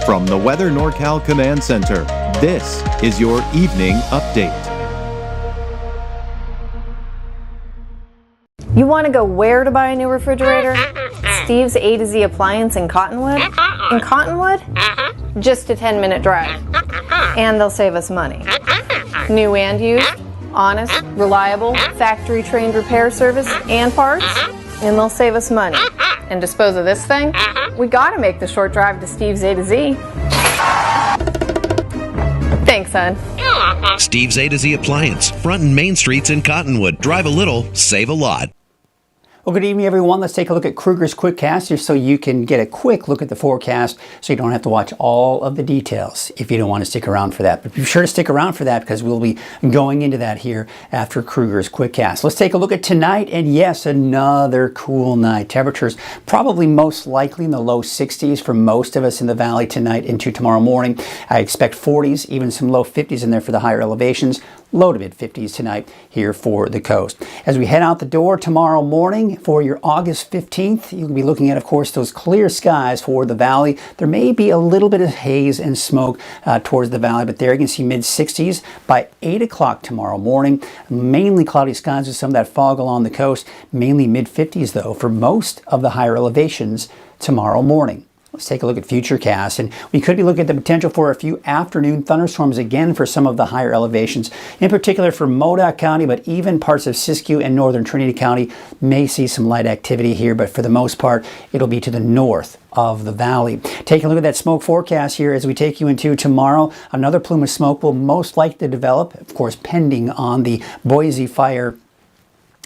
From the Weather NorCal Command Center, this is your evening update. You want to go where to buy a new refrigerator? Steve's A to Z Appliance in Cottonwood? In Cottonwood? Just a 10-minute drive. And they'll save us money. New and used, honest, reliable, factory-trained repair service and parts, and they'll save us money. And dispose of this thing? We gotta make the short drive to Steve's A to Z. Thanks, hon. Steve's A to Z Appliance, front and main streets in Cottonwood. Drive a little, save a lot. Well, good evening, everyone. Let's take a look at Kruger's Quickcast just so you can get a quick look at the forecast so you don't have to watch all of the details if you don't want to stick around for that. But be sure to stick around for that because we'll be going into that here after Kruger's Quickcast. Let's take a look at tonight, and yes, another cool night. Temperatures probably most likely in the low 60s for most of us in the valley tonight into tomorrow morning. I expect 40s, even some low 50s in there for the higher elevations. Low to mid 50s tonight here for the coast. As we head out the door tomorrow morning for your August 15th, you'll be looking at, of course, those clear skies for the valley. There may be a little bit of haze and smoke towards the valley, but there you can see mid 60s by 8 o'clock tomorrow morning. Mainly cloudy skies with some of that fog along the coast. Mainly mid 50s, though, for most of the higher elevations tomorrow morning. Let's take a look at Futurecast, and we could be looking at the potential for a few afternoon thunderstorms again for some of the higher elevations, in particular for Modoc County, but even parts of Siskiyou and northern Trinity County may see some light activity here, but for the most part, it'll be to the north of the valley. Take a look at that smoke forecast here as we take you into tomorrow. Another plume of smoke will most likely develop, of course, pending on the Boise fire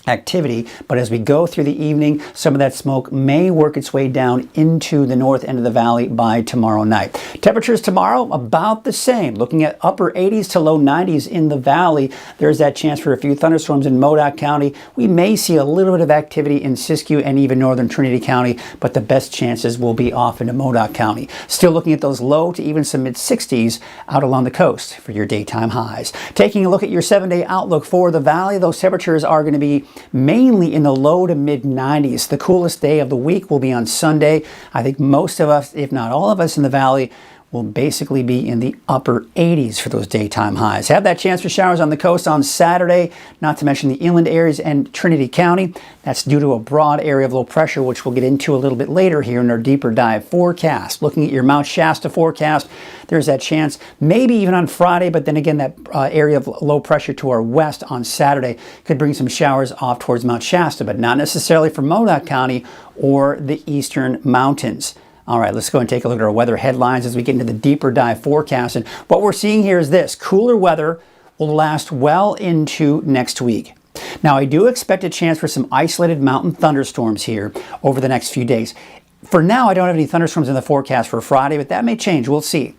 activity, but as we go through the evening, some of that smoke may work its way down into the north end of the valley by tomorrow night. Temperatures tomorrow about the same, looking at upper 80s to low 90s in the valley. There's that chance for a few thunderstorms in Modoc County. We may see a little bit of activity in Siskiyou and even northern Trinity County, but the best chances will be off into Modoc County. Still looking at those low to even some mid 60s out along the coast for your daytime highs. Taking a look at your 7-day outlook for the valley, those temperatures are going to be mainly in the low to mid 90s. The coolest day of the week will be on Sunday. I think most of us, if not all of us in the valley, will basically be in the upper 80s for those daytime highs. Have that chance for showers on the coast on Saturday, not to mention the inland areas and Trinity County. That's due to a broad area of low pressure, which we'll get into a little bit later here in our deeper dive forecast. Looking at your Mount Shasta forecast, there's that chance, maybe even on Friday, but then again, that area of low pressure to our west on Saturday could bring some showers off towards Mount Shasta, but not necessarily for Modoc County or the eastern mountains. All right, let's go and take a look at our weather headlines as we get into the deeper dive forecast. And what we're seeing here is this: cooler weather will last well into next week. Now, I do expect a chance for some isolated mountain thunderstorms here over the next few days. For now, I don't have any thunderstorms in the forecast for Friday, but that may change. We'll see.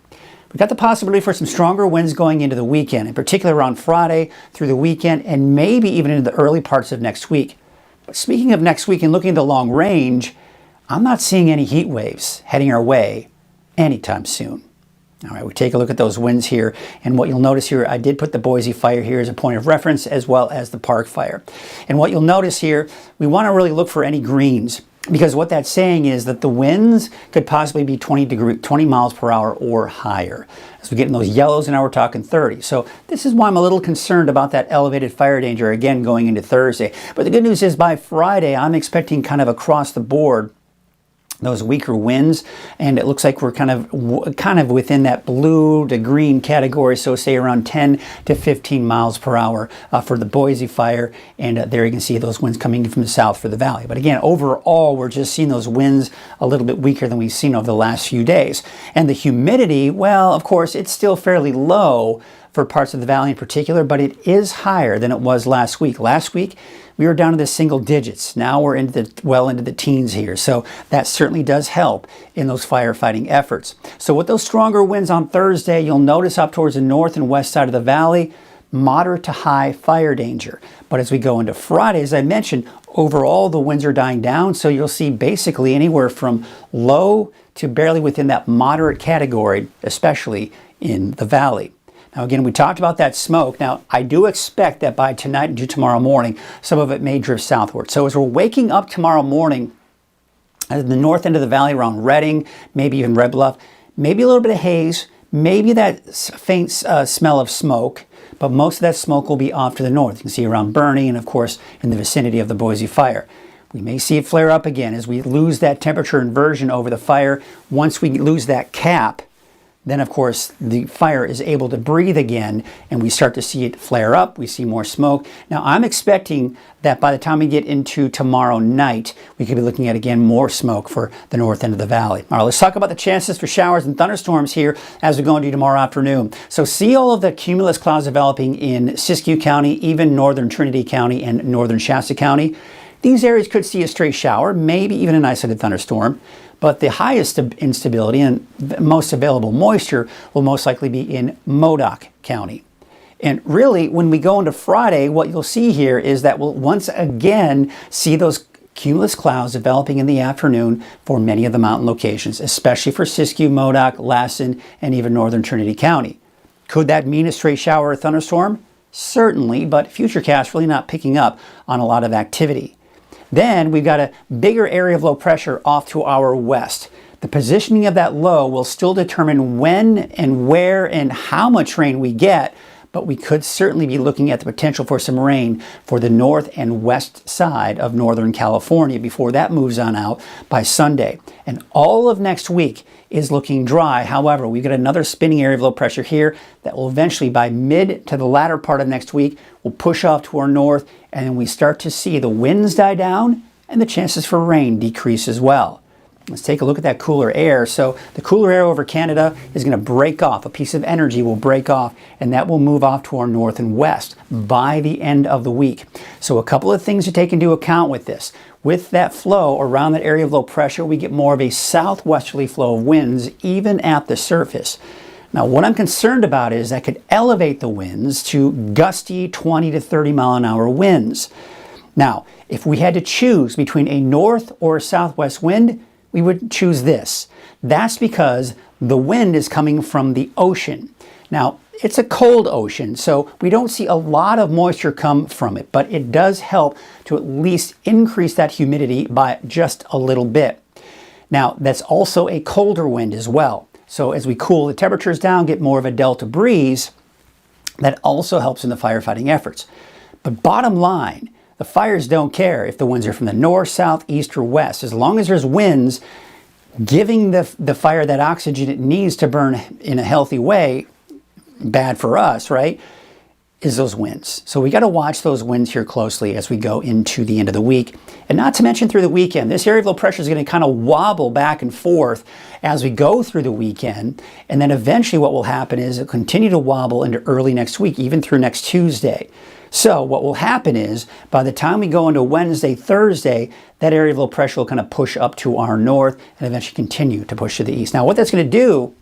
We've got the possibility for some stronger winds going into the weekend, in particular around Friday through the weekend and maybe even into the early parts of next week. But speaking of next week and looking at the long range, I'm not seeing any heat waves heading our way anytime soon. All right, we take a look at those winds here, and what you'll notice here, I did put the Boise fire here as a point of reference as well as the Park fire. And what you'll notice here, we want to really look for any greens, because what that's saying is that the winds could possibly be 20 miles per hour or higher. As we get in those yellows, and now we're talking 30. So this is why I'm a little concerned about that elevated fire danger again going into Thursday. But the good news is by Friday, I'm expecting kind of across the board those weaker winds, and it looks like we're kind of within that blue to green category, so say around 10 to 15 miles per hour for the Boise fire, and there you can see those winds coming in from the south for the valley. But again, overall, we're just seeing those winds a little bit weaker than we've seen over the last few days. And the humidity, well, of course, it's still fairly low for parts of the valley in particular, but it is higher than it was last week. Last week, we were down to the single digits. Now we're well into the teens here. So that certainly does help in those firefighting efforts. So with those stronger winds on Thursday, you'll notice up towards the north and west side of the valley, moderate to high fire danger. But as we go into Friday, as I mentioned, overall the winds are dying down. So you'll see basically anywhere from low to barely within that moderate category, especially in the valley. Now, again, we talked about that smoke. Now, I do expect that by tonight and tomorrow morning, some of it may drift southward. So as we're waking up tomorrow morning, at the north end of the valley around Redding, maybe even Red Bluff, maybe a little bit of haze, maybe that faint smell of smoke, but most of that smoke will be off to the north. You can see around Bernie and, of course, in the vicinity of the Boise fire. We may see it flare up again as we lose that temperature inversion over the fire. Once we lose that cap, then, of course, the fire is able to breathe again, and we start to see it flare up. We see more smoke. Now, I'm expecting that by the time we get into tomorrow night, we could be looking at, again, more smoke for the north end of the valley. All right, let's talk about the chances for showers and thunderstorms here as we go into tomorrow afternoon. So see all of the cumulus clouds developing in Siskiyou County, even northern Trinity County and northern Shasta County. These areas could see a stray shower, maybe even an isolated thunderstorm. But the highest instability and most available moisture will most likely be in Modoc County. And really, when we go into Friday, what you'll see here is that we'll once again see those cumulus clouds developing in the afternoon for many of the mountain locations, especially for Siskiyou, Modoc, Lassen, and even northern Trinity County. Could that mean a stray shower or thunderstorm? Certainly, but Futurecast really not picking up on a lot of activity. Then we've got a bigger area of low pressure off to our west. The positioning of that low will still determine when and where and how much rain we get, but we could certainly be looking at the potential for some rain for the north and west side of Northern California before that moves on out by Sunday. And all of next week is looking dry. However, we've got another spinning area of low pressure here that will eventually, by mid to the latter part of next week, will push off to our north, and then we start to see the winds die down and the chances for rain decrease as well. Let's take a look at that cooler air. So the cooler air over Canada is going to break off. A piece of energy will break off, and that will move off to our north and west by the end of the week. So a couple of things to take into account with this. With that flow around that area of low pressure, we get more of a southwesterly flow of winds even at the surface. Now, what I'm concerned about is that could elevate the winds to gusty 20 to 30 mile an hour winds. Now, if we had to choose between a north or a southwest wind, we would choose this. That's because the wind is coming from the ocean. Now, it's a cold ocean, so we don't see a lot of moisture come from it, but it does help to at least increase that humidity by just a little bit. Now, that's also a colder wind as well. So as we cool the temperatures down, get more of a delta breeze, that also helps in the firefighting efforts. But bottom line, the fires don't care if the winds are from the north, south, east, or west. As long as there's winds giving the fire that oxygen it needs to burn in a healthy way, bad for us, right, is those winds. So we got to watch those winds here closely as we go into the end of the week. And not to mention through the weekend, this area of low pressure is going to kind of wobble back and forth as we go through the weekend. And then eventually what will happen is it'll continue to wobble into early next week, even through next Tuesday. So what will happen is by the time we go into Wednesday, Thursday, that area of low pressure will kind of push up to our north and eventually continue to push to the east. Now what that's going to do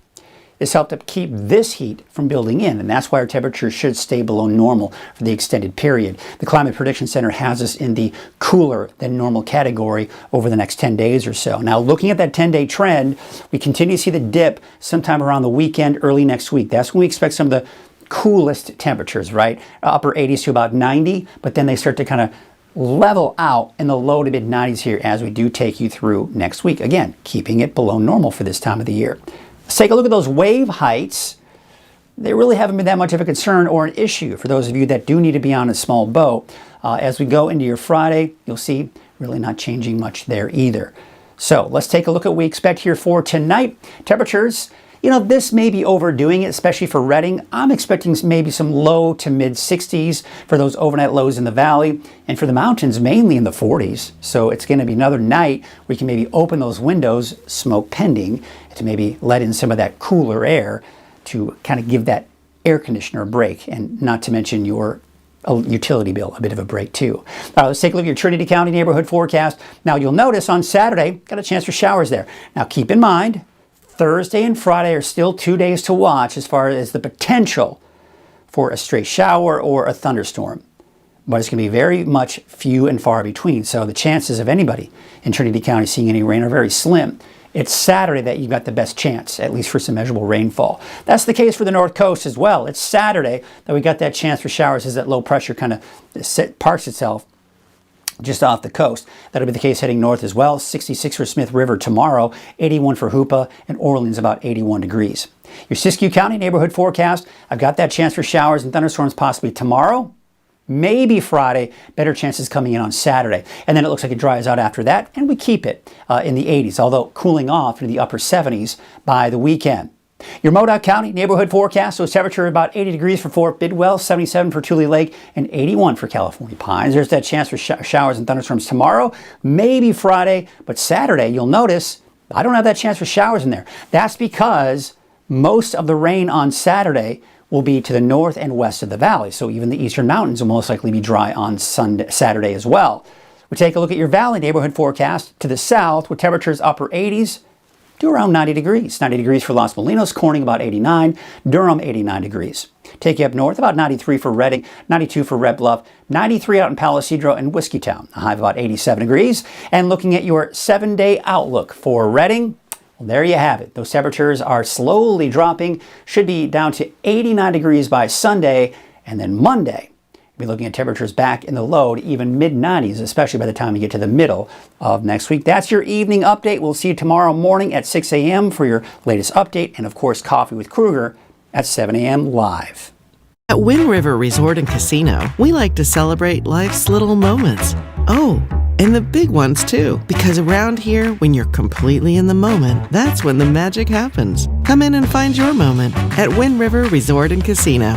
is help to keep this heat from building in, and that's why our temperatures should stay below normal for the extended period. The Climate Prediction Center has us in the cooler than normal category over the next 10 days or so. Now looking at that 10-day trend, we continue to see the dip sometime around the weekend, early next week. That's when we expect some of the coolest temperatures, right? Upper 80s to about 90, but then they start to kind of level out in the low to mid 90s here as we do take you through next week. Again, keeping it below normal for this time of the year. Let's take a look at those wave heights. They really haven't been that much of a concern or an issue for those of you that do need to be on a small boat. As we go into your Friday, you'll see really not changing much there either. So let's take a look at what we expect here for tonight. Temperatures, you know, this may be overdoing it, especially for Redding. I'm expecting maybe some low to mid 60s for those overnight lows in the valley, and for the mountains, mainly in the 40s. So it's going to be another night where you can maybe open those windows, smoke pending, to maybe let in some of that cooler air to kind of give that air conditioner a break, and not to mention your utility bill a bit of a break too. All right, let's take a look at your Trinity County neighborhood forecast. Now you'll notice on Saturday, got a chance for showers there. Now keep in mind, Thursday and Friday are still 2 days to watch as far as the potential for a stray shower or a thunderstorm. But it's going to be very much few and far between. So the chances of anybody in Trinity County seeing any rain are very slim. It's Saturday that you've got the best chance, at least for some measurable rainfall. That's the case for the North Coast as well. It's Saturday that we got that chance for showers as that low pressure kind of parks itself just off the coast. That'll be the case heading north as well. 66 for Smith River tomorrow, 81 for Hoopa, and Orleans about 81 degrees. Your Siskiyou County neighborhood forecast, I've got that chance for showers and thunderstorms possibly tomorrow, maybe Friday, better chances coming in on Saturday. And then it looks like it dries out after that, and we keep it in the 80s, although cooling off into the upper 70s by the weekend. Your Modoc County neighborhood forecast, so temperature about 80 degrees for Fort Bidwell, 77 for Tule Lake, and 81 for California Pines. There's that chance for showers and thunderstorms tomorrow, maybe Friday, but Saturday, you'll notice, I don't have that chance for showers in there. That's because most of the rain on Saturday will be to the north and west of the valley, so even the eastern mountains will most likely be dry on Saturday as well. We take a look at your valley neighborhood forecast to the south with temperatures upper 80s to around 90 degrees. 90 degrees for Los Molinos, Corning about 89, Durham 89 degrees. Take you up north, about 93 for Redding, 92 for Red Bluff, 93 out in Palo Cedro and Whiskeytown, a high of about 87 degrees. And looking at your 7-day outlook for Redding, well, there you have it. Those temperatures are slowly dropping, should be down to 89 degrees by Sunday, and then Monday, we'll be looking at temperatures back in the low to even mid-90s, especially by the time we get to the middle of next week. That's your evening update. We'll see you tomorrow morning at 6 a.m. for your latest update, and of course, Coffee with Kruger at 7 a.m. live. At Wind River Resort and Casino, we like to celebrate life's little moments. Oh, and the big ones too, because around here, when you're completely in the moment, that's when the magic happens. Come in and find your moment at Wind River Resort and Casino.